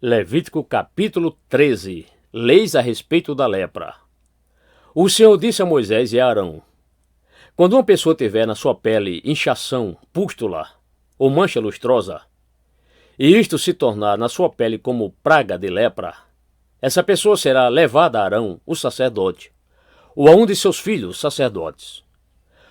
Levítico capítulo 13. Leis a respeito da lepra. O Senhor disse a Moisés e a Arão: quando uma pessoa tiver na sua pele inchação, pústula ou mancha lustrosa, e isto se tornar na sua pele como praga de lepra, essa pessoa será levada a Arão, o sacerdote, ou a um de seus filhos, sacerdotes.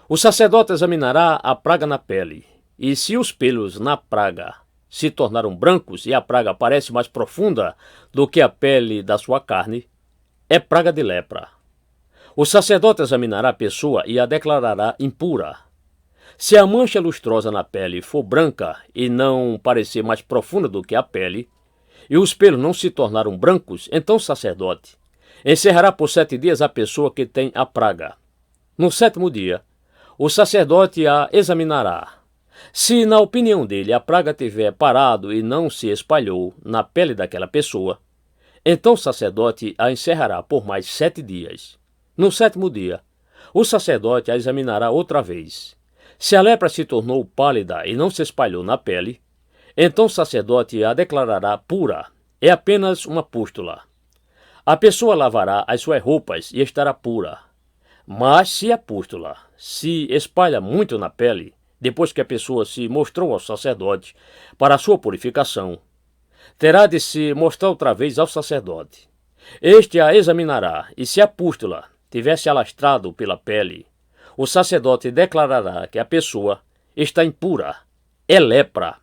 O sacerdote examinará a praga na pele, e se os pelos na praga se tornaram brancos e a praga parece mais profunda do que a pele da sua carne, é praga de lepra. O sacerdote examinará a pessoa e a declarará impura. Se a mancha lustrosa na pele for branca e não parecer mais profunda do que a pele, e os pelos não se tornaram brancos, então o sacerdote encerrará por 7 dias a pessoa que tem a praga. No 7º dia, o sacerdote a examinará. Se, na opinião dele, a praga tiver parado e não se espalhou na pele daquela pessoa, então o sacerdote a encerrará por mais 7 dias. No 7º dia, o sacerdote a examinará outra vez. Se a lepra se tornou pálida e não se espalhou na pele, então o sacerdote a declarará pura. É apenas uma pústula. A pessoa lavará as suas roupas e estará pura. Mas se a pústula se espalha muito na pele, depois que a pessoa se mostrou ao sacerdote para a sua purificação, terá de se mostrar outra vez ao sacerdote. Este a examinará, e se a pústula tivesse alastrado pela pele, o sacerdote declarará que a pessoa está impura. É lepra.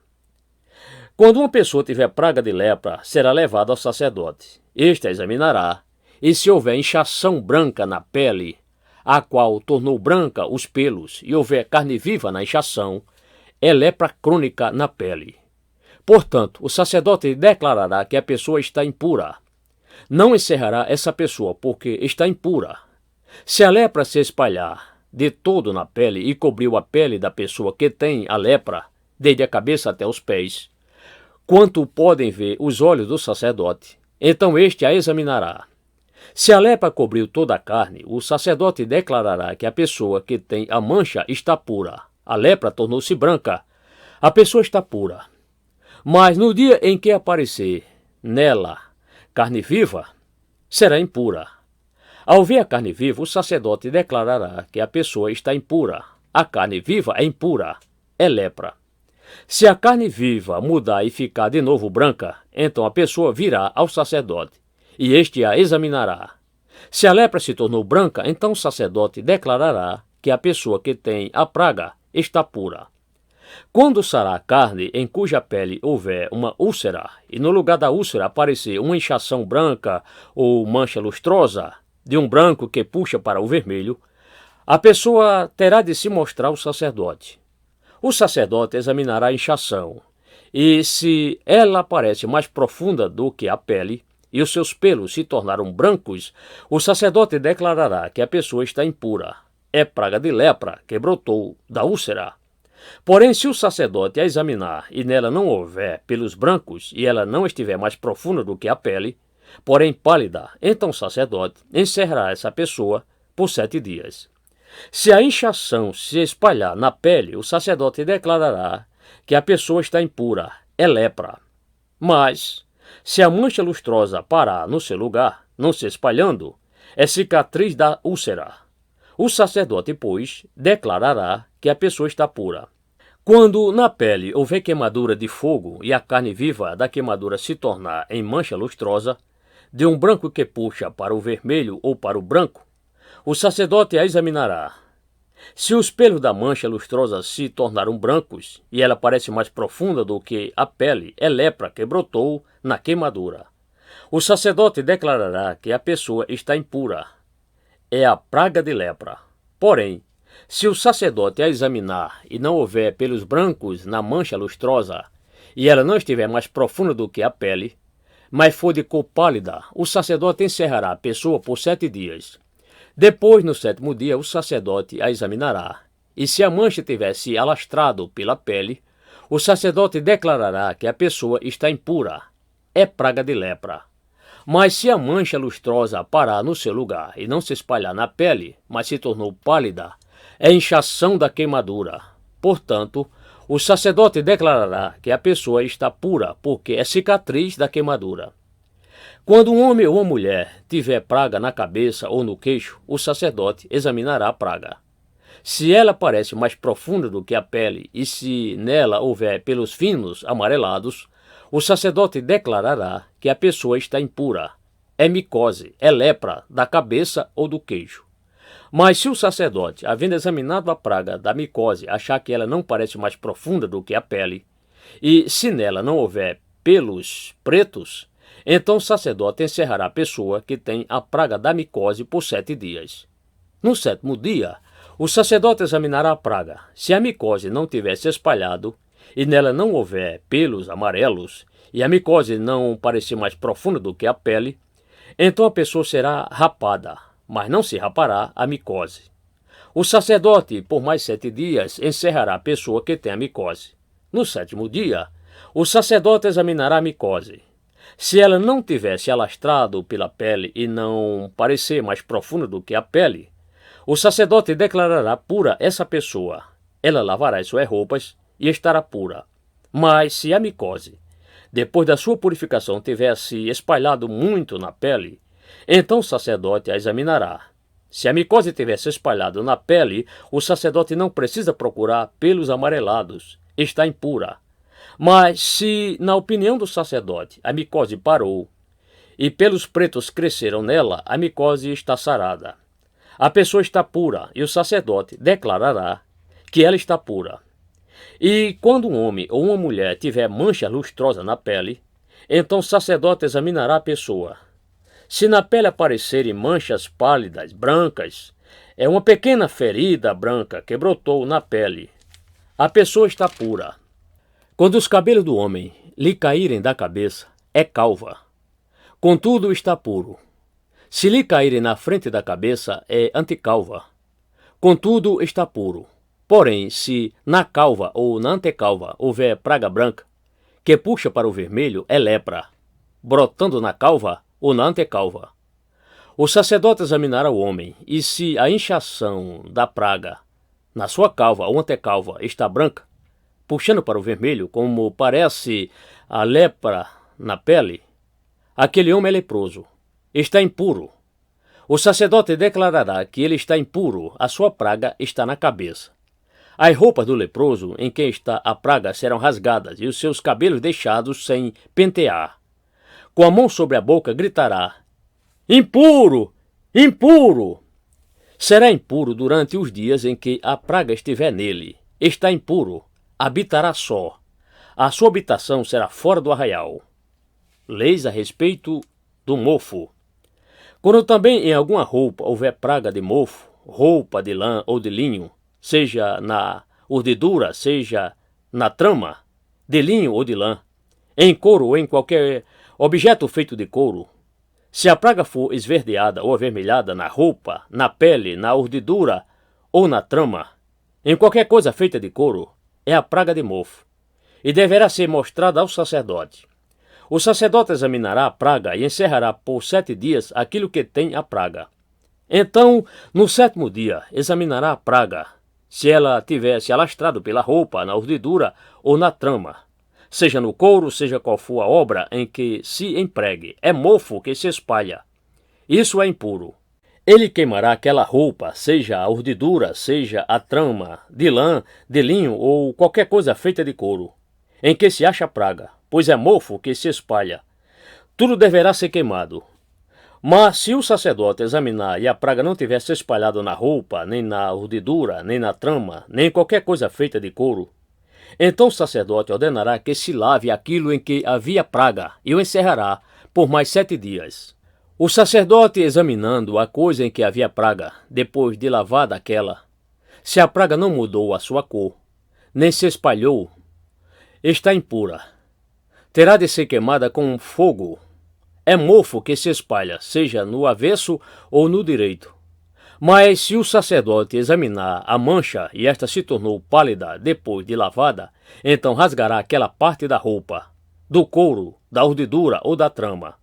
Quando uma pessoa tiver praga de lepra, será levada ao sacerdote. Este a examinará, e se houver inchação branca na pele, a qual tornou branca os pelos, e houver carne viva na inchação, é lepra crônica na pele. Portanto, o sacerdote declarará que a pessoa está impura. Não encerrará essa pessoa, porque está impura. Se a lepra se espalhar de todo na pele e cobriu a pele da pessoa que tem a lepra, desde a cabeça até os pés, quanto podem ver os olhos do sacerdote, então este a examinará. Se a lepra cobriu toda a carne, o sacerdote declarará que a pessoa que tem a mancha está pura. A lepra tornou-se branca. A pessoa está pura. Mas no dia em que aparecer nela carne viva, será impura. Ao ver a carne viva, o sacerdote declarará que a pessoa está impura. A carne viva é impura. É lepra. Se a carne viva mudar e ficar de novo branca, então a pessoa virá ao sacerdote, e este a examinará. Se a lepra se tornou branca, então o sacerdote declarará que a pessoa que tem a praga está pura. Quando sarar a carne em cuja pele houver uma úlcera, e no lugar da úlcera aparecer uma inchação branca ou mancha lustrosa, de um branco que puxa para o vermelho, a pessoa terá de se mostrar ao sacerdote. O sacerdote examinará a inchação, e se ela parece mais profunda do que a pele, e os seus pelos se tornaram brancos, o sacerdote declarará que a pessoa está impura. É praga de lepra que brotou da úlcera. Porém, se o sacerdote a examinar e nela não houver pelos brancos e ela não estiver mais profunda do que a pele, porém pálida, então o sacerdote encerrará essa pessoa por 7 dias. Se a inchação se espalhar na pele, o sacerdote declarará que a pessoa está impura. É lepra. Mas se a mancha lustrosa parar no seu lugar, não se espalhando, é cicatriz da úlcera. O sacerdote, pois, declarará que a pessoa está pura. Quando na pele houver queimadura de fogo e a carne viva da queimadura se tornar em mancha lustrosa, de um branco que puxa para o vermelho ou para o branco, o sacerdote a examinará. Se os pelos da mancha lustrosa se tornaram brancos e ela parece mais profunda do que a pele, é lepra que brotou na queimadura. O sacerdote declarará que a pessoa está impura. É a praga de lepra. Porém, se o sacerdote a examinar e não houver pelos brancos na mancha lustrosa e ela não estiver mais profunda do que a pele, mas for de cor pálida, o sacerdote encerrará a pessoa por 7 dias. Depois, no 7º dia, o sacerdote a examinará, e se a mancha tiver se alastrado pela pele, o sacerdote declarará que a pessoa está impura. É praga de lepra. Mas se a mancha lustrosa parar no seu lugar e não se espalhar na pele, mas se tornou pálida, é inchação da queimadura. Portanto, O sacerdote declarará que a pessoa está pura, porque é cicatriz da queimadura. Quando um homem ou uma mulher tiver praga na cabeça ou no queixo, o sacerdote examinará a praga. Se ela parece mais profunda do que a pele e se nela houver pelos finos amarelados, o sacerdote declarará que a pessoa está impura. É micose, é lepra da cabeça ou do queixo. Mas se o sacerdote, havendo examinado a praga da micose, achar que ela não parece mais profunda do que a pele, e se nela não houver pelos pretos, então o sacerdote encerrará a pessoa que tem a praga da micose por 7 dias. No 7º dia, o sacerdote examinará a praga. Se a micose não tiver se espalhado, e nela não houver pelos amarelos, e a micose não parecer mais profunda do que a pele, então a pessoa será rapada, mas não se rapará a micose. O sacerdote, por mais 7 dias, encerrará a pessoa que tem a micose. No 7º dia, o sacerdote examinará a micose. Se ela não tiver se alastrado pela pele e não parecer mais profunda do que a pele, o sacerdote declarará pura essa pessoa. Ela lavará as suas roupas e estará pura. Mas se a micose, depois da sua purificação, tiver se espalhado muito na pele, então o sacerdote a examinará. Se a micose tiver se espalhado na pele, o sacerdote não precisa procurar pelos amarelados. Está impura. Mas se, na opinião do sacerdote, a micose parou e pelos pretos cresceram nela, a micose está sarada. A pessoa está pura e o sacerdote declarará que ela está pura. E quando um homem ou uma mulher tiver mancha lustrosa na pele, então o sacerdote examinará a pessoa. Se na pele aparecerem manchas pálidas, brancas, é uma pequena ferida branca que brotou na pele. A pessoa está pura. Quando os cabelos do homem lhe caírem da cabeça, é calva. Contudo, está puro. Se lhe caírem na frente da cabeça, é anticalva. Contudo, está puro. Porém, se na calva ou na antecalva houver praga branca, que puxa para o vermelho, é lepra, brotando na calva ou na antecalva. O sacerdote examinará o homem, e se a inchação da praga na sua calva ou antecalva está branca, puxando para o vermelho, como parece a lepra na pele, aquele homem é leproso, está impuro. O sacerdote declarará que ele está impuro, a sua praga está na cabeça. As roupas do leproso em quem está a praga serão rasgadas e os seus cabelos deixados sem pentear. Com a mão sobre a boca gritará: impuro! Impuro! Será impuro durante os dias em que a praga estiver nele. Está impuro. Habitará só. A sua habitação será fora do arraial. Leis a respeito do mofo. Quando também em alguma roupa houver praga de mofo, roupa de lã ou de linho, seja na urdidura, seja na trama, de linho ou de lã, em couro ou em qualquer objeto feito de couro, se a praga for esverdeada ou avermelhada na roupa, na pele, na urdidura ou na trama, em qualquer coisa feita de couro, é a praga de mofo, e deverá ser mostrada ao sacerdote. O sacerdote examinará a praga e encerrará por 7 dias aquilo que tem a praga. Então, no 7º dia, examinará a praga, se ela tiver se alastrado pela roupa, na urdidura ou na trama, seja no couro, seja qual for a obra em que se empregue, é mofo que se espalha. Isso é impuro. Ele queimará aquela roupa, seja a urdidura, seja a trama, de lã, de linho ou qualquer coisa feita de couro, em que se acha praga, pois é mofo que se espalha. Tudo deverá ser queimado. Mas se o sacerdote examinar e a praga não tiver se espalhado na roupa, nem na urdidura, nem na trama, nem em qualquer coisa feita de couro, então o sacerdote ordenará que se lave aquilo em que havia praga e o encerrará por mais 7 dias. O sacerdote, examinando a coisa em que havia praga, depois de lavada aquela, se a praga não mudou a sua cor, nem se espalhou, está impura. Terá de ser queimada com fogo. É mofo que se espalha, seja no avesso ou no direito. Mas se o sacerdote examinar a mancha e esta se tornou pálida depois de lavada, então rasgará aquela parte da roupa, do couro, da urdidura ou da trama.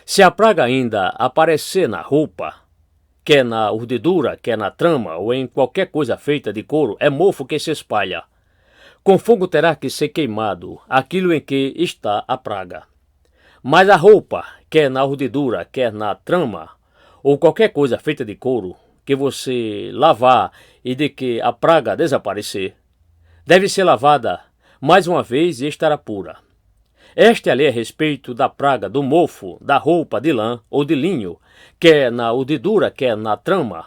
Se a praga ainda aparecer na roupa, quer na urdidura, quer na trama ou em qualquer coisa feita de couro, é mofo que se espalha. Com fogo terá que ser queimado aquilo em que está a praga. Mas a roupa, quer na urdidura, quer na trama, ou qualquer coisa feita de couro, que você lavar e de que a praga desaparecer, deve ser lavada mais uma vez e estará pura. Esta é a lei a respeito da praga do mofo, da roupa de lã ou de linho, quer na urdidura, quer na trama,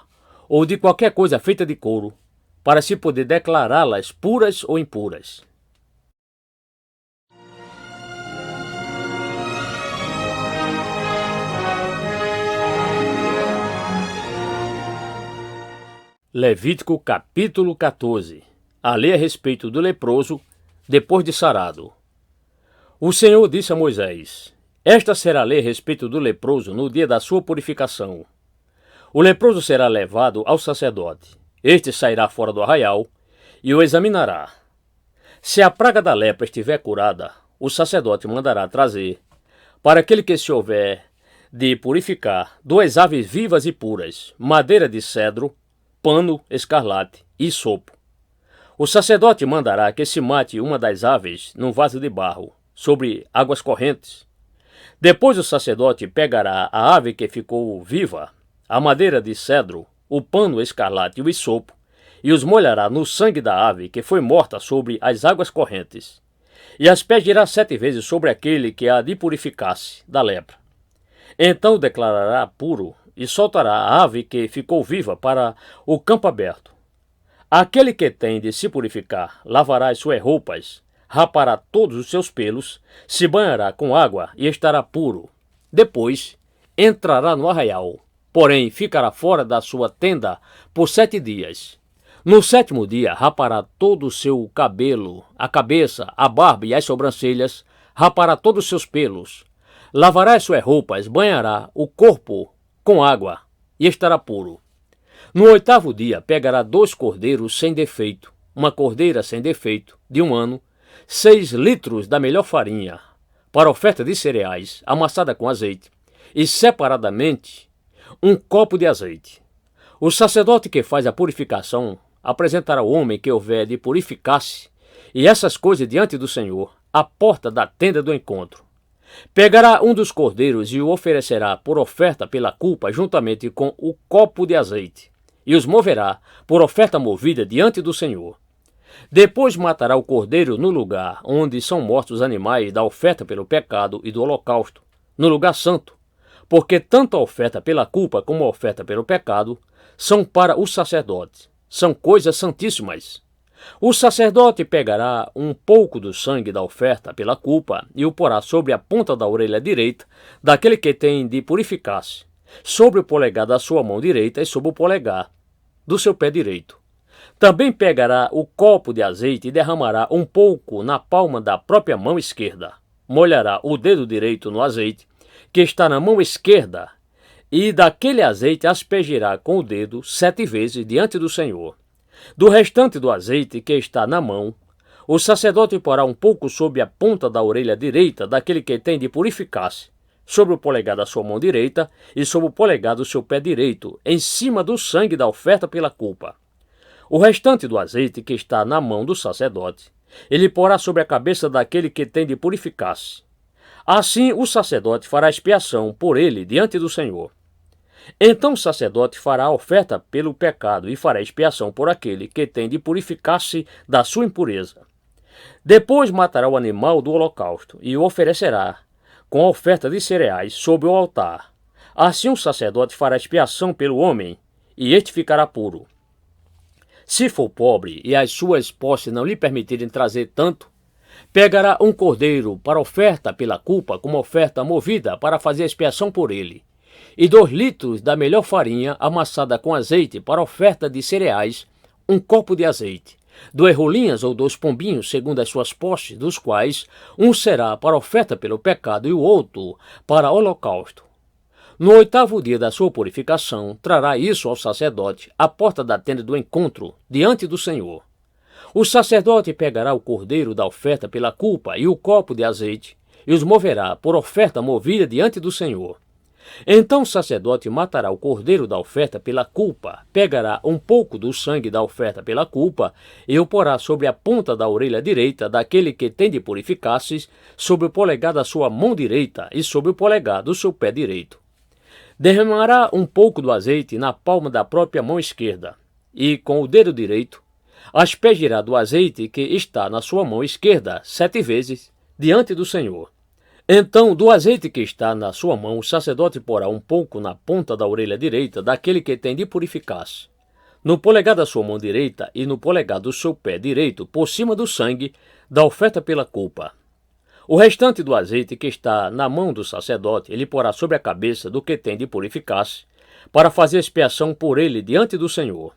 ou de qualquer coisa feita de couro, para se poder declará-las puras ou impuras. Levítico capítulo 14. A lei a respeito do leproso depois de sarado. O Senhor disse a Moisés: Esta será a lei a respeito do leproso no dia da sua purificação. O leproso será levado ao sacerdote. Este sairá fora do arraial e o examinará. Se a praga da lepra estiver curada, o sacerdote mandará trazer, para aquele que se houver de purificar, 2 aves vivas e puras, madeira de cedro, pano escarlate e sopo. O sacerdote mandará que se mate uma das aves num vaso de barro, sobre águas correntes. Depois o sacerdote pegará a ave que ficou viva, a madeira de cedro, o pano escarlate e o isopo, e os molhará no sangue da ave que foi morta sobre as águas correntes, e aspergirá 7 vezes sobre aquele que há de purificar-se da lepra. Então o declarará puro e soltará a ave que ficou viva para o campo aberto. Aquele que tem de se purificar lavará as suas roupas, rapará todos os seus pelos, se banhará com água e estará puro. Depois entrará no arraial, porém ficará fora da sua tenda por 7 dias. No 7º dia rapará todo o seu cabelo, a cabeça, a barba e as sobrancelhas, rapará todos os seus pelos, lavará as suas roupas, banhará o corpo com água e estará puro. No 8º dia pegará 2 cordeiros sem defeito, uma cordeira sem defeito, de 1 ano, 6 litros da melhor farinha, para oferta de cereais, amassada com azeite, e separadamente 1 copo de azeite. O sacerdote que faz a purificação apresentará o homem que houver de purificar-se, e essas coisas diante do Senhor, à porta da tenda do encontro. Pegará um dos cordeiros e o oferecerá por oferta pela culpa juntamente com o copo de azeite, e os moverá por oferta movida diante do Senhor. Depois matará o cordeiro no lugar onde são mortos os animais da oferta pelo pecado e do holocausto, no lugar santo, porque tanto a oferta pela culpa como a oferta pelo pecado são para o sacerdote, são coisas santíssimas. O sacerdote pegará um pouco do sangue da oferta pela culpa e o porá sobre a ponta da orelha direita daquele que tem de purificar-se, sobre o polegar da sua mão direita e sobre o polegar do seu pé direito. Também pegará o copo de azeite e derramará um pouco na palma da própria mão esquerda. Molhará o dedo direito no azeite, que está na mão esquerda, e daquele azeite aspergirá com o dedo 7 vezes diante do Senhor. Do restante do azeite que está na mão, o sacerdote porá um pouco sobre a ponta da orelha direita daquele que tem de purificar-se, sobre o polegar da sua mão direita e sobre o polegar do seu pé direito, em cima do sangue da oferta pela culpa. O restante do azeite que está na mão do sacerdote, ele porá sobre a cabeça daquele que tem de purificar-se. Assim o sacerdote fará expiação por ele diante do Senhor. Então o sacerdote fará a oferta pelo pecado e fará expiação por aquele que tem de purificar-se da sua impureza. Depois matará o animal do holocausto e o oferecerá com a oferta de cereais sobre o altar. Assim o sacerdote fará expiação pelo homem e este ficará puro. Se for pobre e as suas posses não lhe permitirem trazer tanto, pegará um cordeiro para oferta pela culpa como oferta movida para fazer expiação por ele, e 2 litros da melhor farinha amassada com azeite para oferta de cereais, 1 copo de azeite, 2 rolinhas ou 2 pombinhos segundo as suas posses, dos quais um será para oferta pelo pecado e o outro para holocausto. No 8º dia da sua purificação, trará isso ao sacerdote à porta da tenda do encontro, diante do Senhor. O sacerdote pegará o cordeiro da oferta pela culpa e o copo de azeite, e os moverá por oferta movida diante do Senhor. Então o sacerdote matará o cordeiro da oferta pela culpa, pegará um pouco do sangue da oferta pela culpa e o porá sobre a ponta da orelha direita daquele que tem de purificar-se, sobre o polegar da sua mão direita e sobre o polegar do seu pé direito. Derramará um pouco do azeite na palma da própria mão esquerda e, com o dedo direito, aspergirá do azeite que está na sua mão esquerda 7 vezes diante do Senhor. Então, do azeite que está na sua mão, o sacerdote porá um pouco na ponta da orelha direita daquele que tem de purificar-se, no polegar da sua mão direita e no polegar do seu pé direito, por cima do sangue da oferta pela culpa. O restante do azeite que está na mão do sacerdote, ele porá sobre a cabeça do que tem de purificar-se, para fazer expiação por ele diante do Senhor.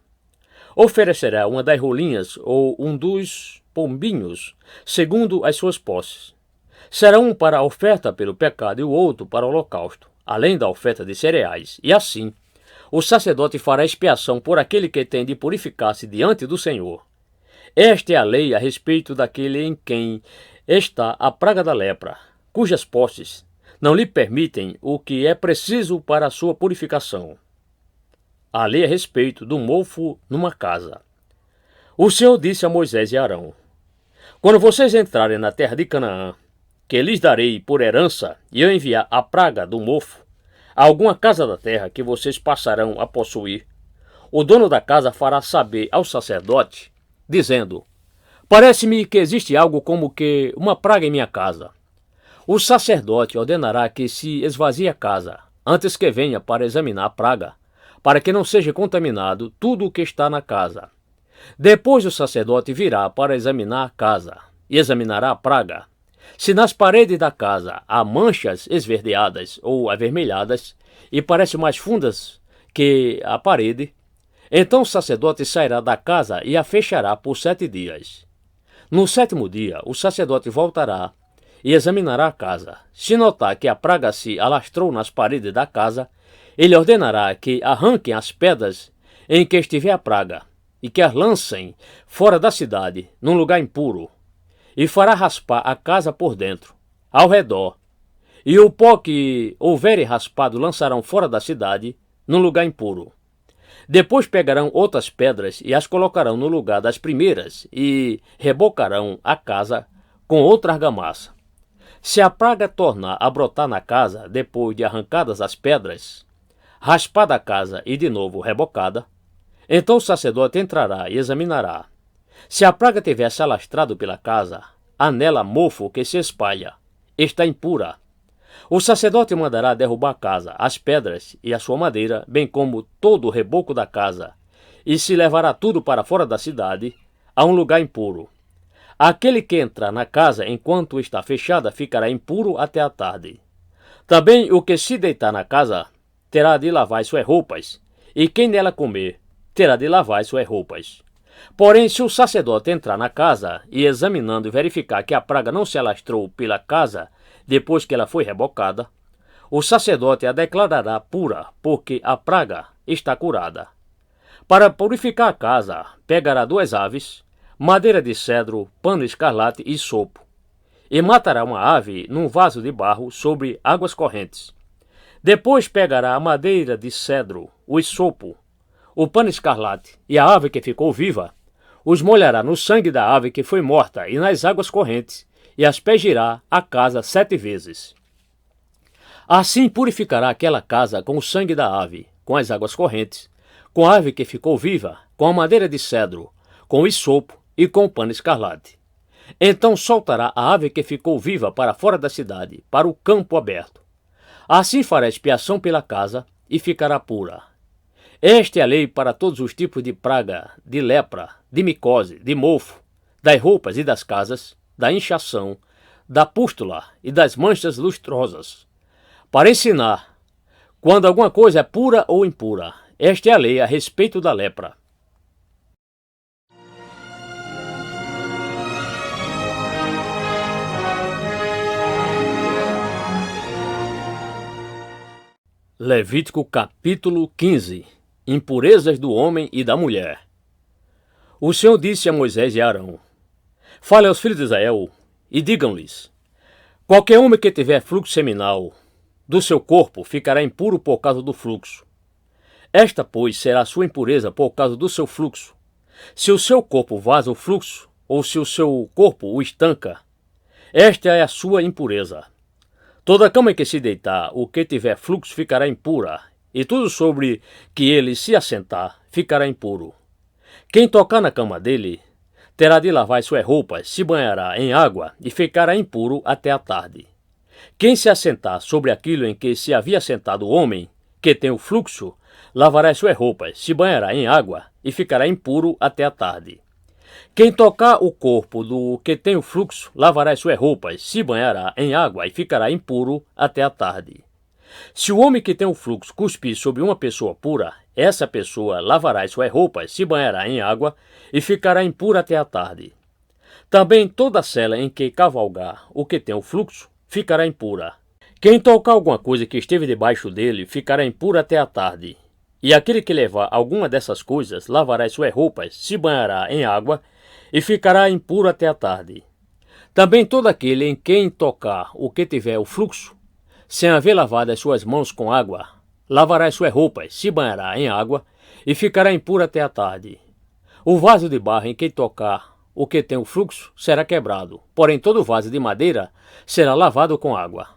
Oferecerá uma das rolinhas ou um dos pombinhos, segundo as suas posses. Será um para a oferta pelo pecado e o outro para o holocausto, além da oferta de cereais. E assim, o sacerdote fará expiação por aquele que tem de purificar-se diante do Senhor. Esta é a lei a respeito daquele em quem está a praga da lepra, cujas posses não lhe permitem o que é preciso para a sua purificação. A lei a respeito do mofo numa casa. O Senhor disse a Moisés e Arão: quando vocês entrarem na terra de Canaã, que lhes darei por herança, e eu enviar a praga do mofo a alguma casa da terra que vocês passarão a possuir, o dono da casa fará saber ao sacerdote, dizendo: parece-me que existe algo como que uma praga em minha casa. O sacerdote ordenará que se esvazie a casa, antes que venha para examinar a praga, para que não seja contaminado tudo o que está na casa. Depois o sacerdote virá para examinar a casa, e examinará a praga. Se nas paredes da casa há manchas esverdeadas ou avermelhadas, e parecem mais fundas que a parede, então o sacerdote sairá da casa e a fechará por 7 dias. No 7º dia, o sacerdote voltará e examinará a casa. Se notar que a praga se alastrou nas paredes da casa, ele ordenará que arranquem as pedras em que estiver a praga, e que as lancem fora da cidade, num lugar impuro, e fará raspar a casa por dentro, ao redor, e o pó que houverem raspado lançarão fora da cidade, num lugar impuro. Depois pegarão outras pedras e as colocarão no lugar das primeiras, e rebocarão a casa com outra argamassa. Se a praga tornar a brotar na casa, depois de arrancadas as pedras, raspada a casa e de novo rebocada, então o sacerdote entrará e examinará. Se a praga tiver se alastrado pela casa, há nela mofo que se espalha, está impura. O sacerdote mandará derrubar a casa, as pedras e a sua madeira, bem como todo o reboco da casa, e se levará tudo para fora da cidade, a um lugar impuro. Aquele que entrar na casa enquanto está fechada ficará impuro até a tarde. Também o que se deitar na casa terá de lavar suas roupas, e quem nela comer terá de lavar suas roupas. Porém, se o sacerdote entrar na casa e, examinando, verificar que a praga não se alastrou pela casa depois que ela foi rebocada, o sacerdote a declarará pura, porque a praga está curada. Para purificar a casa, pegará 2 aves, madeira de cedro, pano escarlate e sopo, e matará uma ave num vaso de barro sobre águas correntes. Depois pegará a madeira de cedro, o sopo, o pano escarlate e a ave que ficou viva, os molhará no sangue da ave que foi morta e nas águas correntes, e aspergirá a casa 7 vezes. Assim purificará aquela casa com o sangue da ave, com as águas correntes, com a ave que ficou viva, com a madeira de cedro, com o hisopo e com o pano escarlate. Então soltará a ave que ficou viva para fora da cidade, para o campo aberto. Assim fará expiação pela casa e ficará pura. Esta é a lei para todos os tipos de praga, de lepra, de micose, de mofo, das roupas e das casas, da inchação, da pústula e das manchas lustrosas, para ensinar quando alguma coisa é pura ou impura. Esta é a lei a respeito da lepra. Levítico capítulo 15. Impurezas do homem e da mulher. O Senhor disse a Moisés e a Arão: fale aos filhos de Israel e digam-lhes: qualquer homem que tiver fluxo seminal, do seu corpo ficará impuro por causa do fluxo. Esta, pois, será a sua impureza por causa do seu fluxo. Se o seu corpo vaza o fluxo, ou se o seu corpo o estanca, esta é a sua impureza. Toda cama em que se deitar, o que tiver fluxo ficará impura, e tudo sobre que ele se assentar ficará impuro. Quem tocar na cama dele terá de lavar suas roupas, se banhará em água e ficará impuro até a tarde. Quem se assentar sobre aquilo em que se havia sentado o homem, que tem o fluxo, lavará suas roupas, se banhará em água e ficará impuro até a tarde. Quem tocar o corpo do que tem o fluxo, lavará suas roupas, se banhará em água e ficará impuro até a tarde. Se o homem que tem o fluxo cuspir sobre uma pessoa pura, essa pessoa lavará suas roupas, se banhará em água e ficará impura até a tarde. Também toda cela em que cavalgar o que tem o fluxo ficará impura. Quem tocar alguma coisa que esteve debaixo dele ficará impuro até a tarde. E aquele que levar alguma dessas coisas lavará suas roupas, se banhará em água e ficará impuro até a tarde. Também todo aquele em quem tocar o que tiver o fluxo, sem haver lavado as suas mãos com água, lavará suas roupas, se banhará em água e ficará impuro até a tarde. O vaso de barro em quem tocar o que tem o fluxo será quebrado, porém todo vaso de madeira será lavado com água.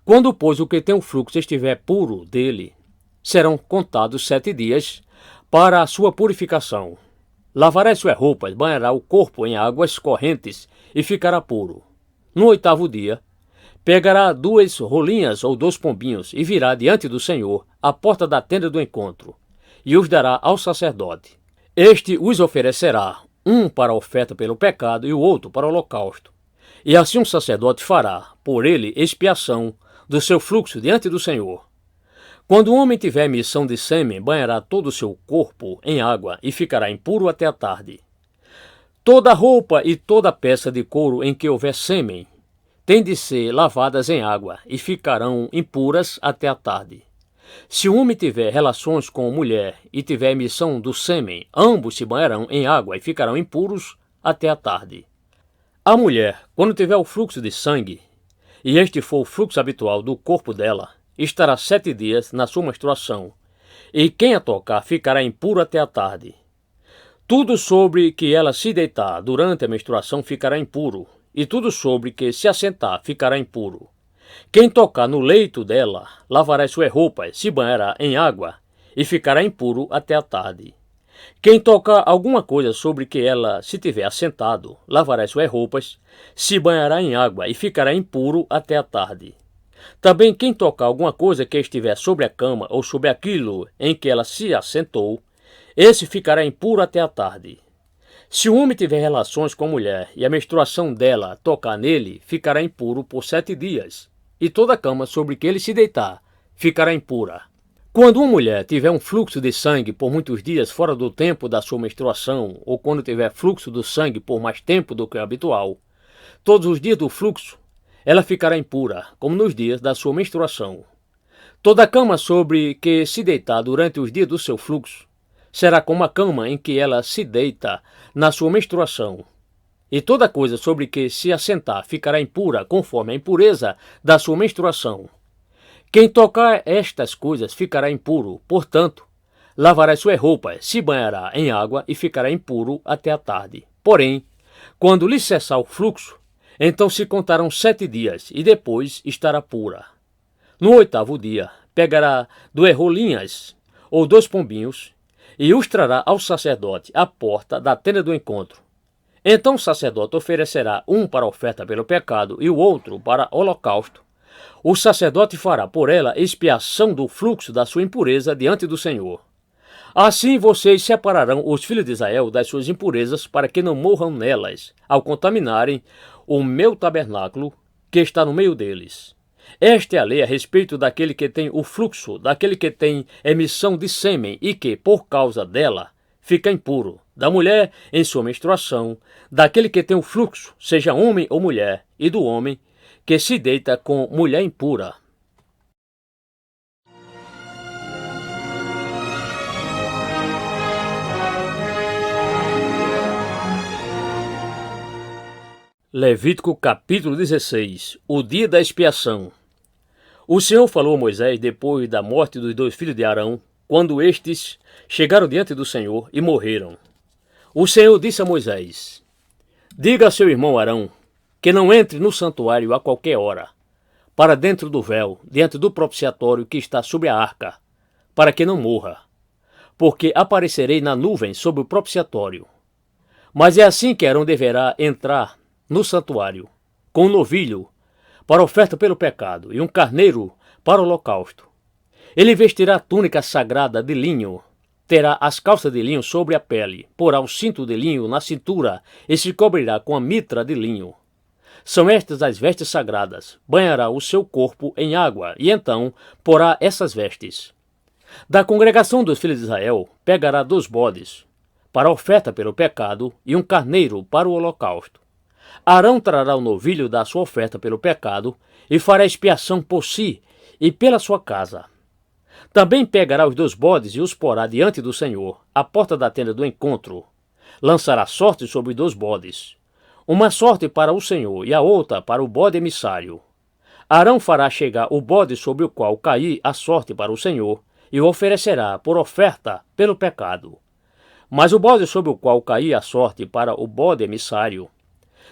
Quando, pois, o que tem o fluxo estiver puro dele, serão contados 7 dias para a sua purificação. Lavará suas roupas, banhará o corpo em águas correntes e ficará puro. No 8º dia, pegará 2 rolinhas ou 2 pombinhos e virá diante do Senhor à porta da tenda do encontro, e os dará ao sacerdote. Este os oferecerá, um para a oferta pelo pecado e o outro para o holocausto. E assim o sacerdote fará, por ele, expiação do seu fluxo diante do Senhor. Quando o homem tiver emissão de sêmen, banhará todo o seu corpo em água e ficará impuro até a tarde. Toda roupa e toda peça de couro em que houver sêmen têm de ser lavadas em água e ficarão impuras até a tarde. Se o homem tiver relações com a mulher e tiver emissão do sêmen, ambos se banharão em água e ficarão impuros até a tarde. A mulher, quando tiver o fluxo de sangue, e este for o fluxo habitual do corpo dela, estará 7 dias na sua menstruação, e quem a tocar ficará impuro até a tarde. Tudo sobre que ela se deitar durante a menstruação ficará impuro, e tudo sobre que se assentar ficará impuro. Quem tocar no leito dela, lavará suas roupas, se banhará em água, e ficará impuro até a tarde. Quem tocar alguma coisa sobre que ela se tiver assentado, lavará suas roupas, se banhará em água, e ficará impuro até a tarde. Também quem tocar alguma coisa que estiver sobre a cama ou sobre aquilo em que ela se assentou, esse ficará impuro até a tarde. Se o homem tiver relações com a mulher e a menstruação dela tocar nele, ficará impuro por 7 dias, e toda a cama sobre que ele se deitar ficará impura. Quando uma mulher tiver um fluxo de sangue por muitos dias fora do tempo da sua menstruação, ou quando tiver fluxo do sangue por mais tempo do que o habitual, todos os dias do fluxo, ela ficará impura, como nos dias da sua menstruação. Toda cama sobre que se deitar durante os dias do seu fluxo será como a cama em que ela se deita na sua menstruação. E toda coisa sobre que se assentar ficará impura, conforme a impureza da sua menstruação. Quem tocar estas coisas ficará impuro, portanto, lavará suas roupas, se banhará em água e ficará impuro até a tarde. Porém, quando lhe cessar o fluxo, então se contarão 7 dias, e depois estará pura. No 8º dia, pegará 2 rolinhas, ou 2 pombinhos, e os trará ao sacerdote à porta da tenda do encontro. Então o sacerdote oferecerá um para a oferta pelo pecado e o outro para o holocausto. O sacerdote fará por ela expiação do fluxo da sua impureza diante do Senhor. Assim vocês separarão os filhos de Israel das suas impurezas para que não morram nelas, ao contaminarem o meu tabernáculo que está no meio deles. Esta é a lei a respeito daquele que tem o fluxo, daquele que tem emissão de sêmen e que, por causa dela, fica impuro, da mulher em sua menstruação, daquele que tem o fluxo, seja homem ou mulher, e do homem que se deita com mulher impura. Levítico capítulo 16. O dia da expiação. O Senhor falou a Moisés depois da morte dos 2 filhos de Arão, quando estes chegaram diante do Senhor e morreram. O Senhor disse a Moisés: diga a seu irmão Arão que não entre no santuário a qualquer hora, para dentro do véu, diante do propiciatório que está sobre a arca, para que não morra, porque aparecerei na nuvem sobre o propiciatório. Mas é assim que Arão deverá entrar no santuário, com um novilho para oferta pelo pecado e um carneiro para o holocausto. Ele vestirá a túnica sagrada de linho, terá as calças de linho sobre a pele, porá o cinto de linho na cintura e se cobrirá com a mitra de linho. São estas as vestes sagradas. Banhará o seu corpo em água e então porá essas vestes. Da congregação dos filhos de Israel pegará 2 bodes para a oferta pelo pecado e um carneiro para o holocausto. Arão trará o novilho da sua oferta pelo pecado e fará expiação por si e pela sua casa. Também pegará os 2 bodes e os porá diante do Senhor, à porta da tenda do encontro. Lançará sorte sobre 2 bodes, uma sorte para o Senhor e a outra para o bode emissário. Arão fará chegar o bode sobre o qual cair a sorte para o Senhor e o oferecerá por oferta pelo pecado. Mas o bode sobre o qual cair a sorte para o bode emissário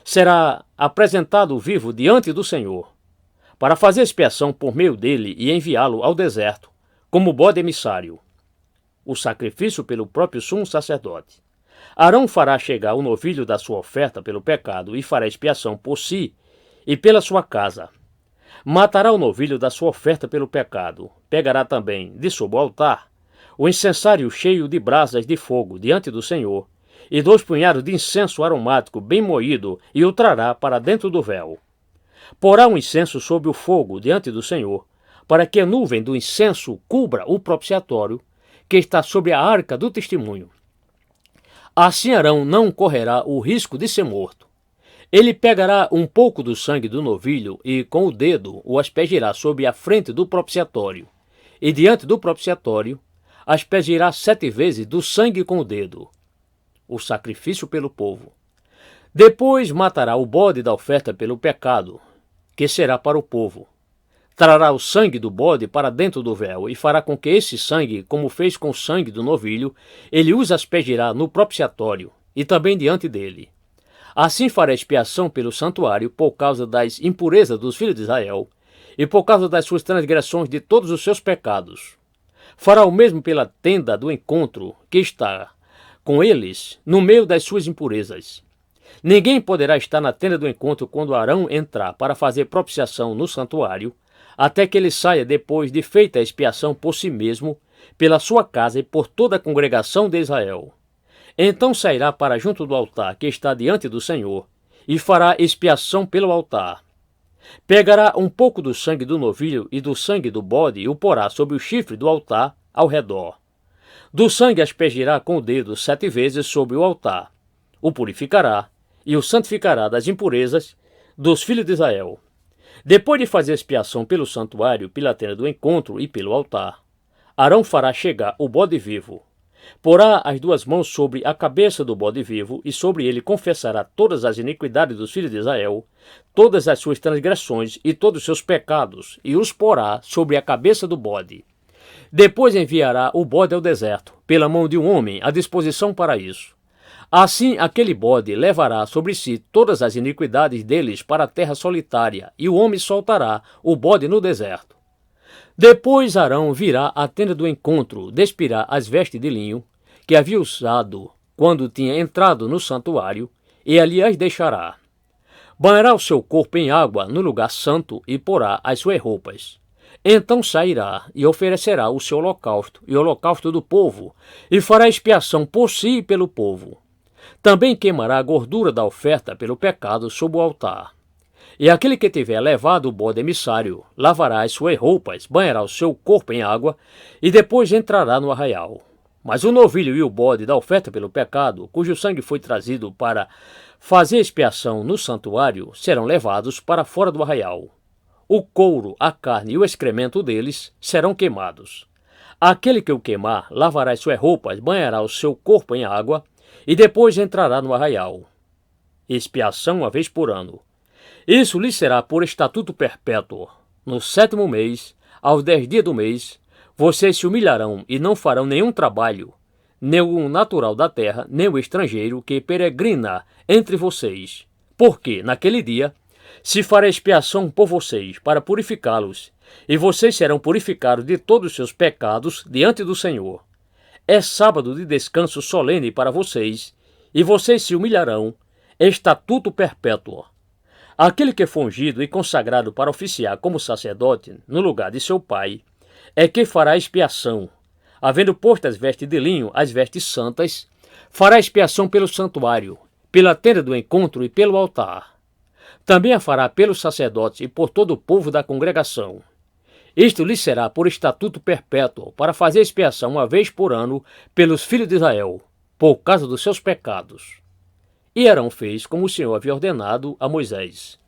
será apresentado vivo diante do Senhor, para fazer expiação por meio dele e enviá-lo ao deserto, como bode emissário, o sacrifício pelo próprio sumo sacerdote. Arão fará chegar o novilho da sua oferta pelo pecado e fará expiação por si e pela sua casa. Matará o novilho da sua oferta pelo pecado. Pegará também, de sob o altar, o incensário cheio de brasas de fogo diante do Senhor, e 2 punhados de incenso aromático bem moído, e o trará para dentro do véu. Porá o incenso sob o fogo diante do Senhor, para que a nuvem do incenso cubra o propiciatório que está sobre a arca do testemunho. Assim Arão não correrá o risco de ser morto. Ele pegará um pouco do sangue do novilho e com o dedo o aspergirá sobre a frente do propiciatório, e diante do propiciatório aspergirá 7 vezes do sangue com o dedo, o sacrifício pelo povo. Depois matará o bode da oferta pelo pecado, que será para o povo. Trará o sangue do bode para dentro do véu e fará com que esse sangue, como fez com o sangue do novilho, ele os aspergirá no propiciatório e também diante dele. Assim fará expiação pelo santuário por causa das impurezas dos filhos de Israel e por causa das suas transgressões de todos os seus pecados. Fará o mesmo pela tenda do encontro que está com eles no meio das suas impurezas. Ninguém poderá estar na tenda do encontro quando Arão entrar para fazer propiciação no santuário, até que ele saia depois de feita a expiação por si mesmo, pela sua casa e por toda a congregação de Israel. Então sairá para junto do altar que está diante do Senhor, e fará expiação pelo altar. Pegará um pouco do sangue do novilho e do sangue do bode e o porá sobre o chifre do altar ao redor. Do sangue aspergirá com o dedo 7 vezes sobre o altar. O purificará e o santificará das impurezas dos filhos de Israel. Depois de fazer expiação pelo santuário, pela tenda do encontro e pelo altar, Arão fará chegar o bode vivo. Porá as 2 mãos sobre a cabeça do bode vivo e sobre ele confessará todas as iniquidades dos filhos de Israel, todas as suas transgressões e todos os seus pecados, e os porá sobre a cabeça do bode. Depois enviará o bode ao deserto, pela mão de um homem à disposição para isso. Assim aquele bode levará sobre si todas as iniquidades deles para a terra solitária, e o homem soltará o bode no deserto. Depois Arão virá à tenda do encontro, despirá as vestes de linho que havia usado quando tinha entrado no santuário, e ali as deixará. Banhará o seu corpo em água no lugar santo e porá as suas roupas. Então sairá e oferecerá o seu holocausto e o holocausto do povo, e fará expiação por si e pelo povo. Também queimará a gordura da oferta pelo pecado sob o altar. E aquele que tiver levado o bode emissário, lavará as suas roupas, banhará o seu corpo em água, e depois entrará no arraial. Mas o novilho e o bode da oferta pelo pecado, cujo sangue foi trazido para fazer expiação no santuário, serão levados para fora do arraial. O couro, a carne e o excremento deles serão queimados. Aquele que o queimar, lavará as suas roupas, banhará o seu corpo em água, e depois entrará no arraial. Expiação 1 vez por ano. Isso lhe será por estatuto perpétuo. No 7º mês, aos 10 dias do mês, vocês se humilharão e não farão nenhum trabalho, nem o natural da terra, nem o estrangeiro que peregrina entre vocês. Porque, naquele dia, se fará expiação por vocês, para purificá-los, e vocês serão purificados de todos os seus pecados diante do Senhor. É sábado de descanso solene para vocês, e vocês se humilharão, estatuto perpétuo. Aquele que for ungido e consagrado para oficiar como sacerdote no lugar de seu pai, é que fará expiação. Havendo posto as vestes de linho, as vestes santas, fará expiação pelo santuário, pela tenda do encontro e pelo altar. Também a fará pelos sacerdotes e por todo o povo da congregação. Isto lhe será por estatuto perpétuo, para fazer expiação uma vez por ano pelos filhos de Israel, por causa dos seus pecados. E Arão fez como o Senhor havia ordenado a Moisés.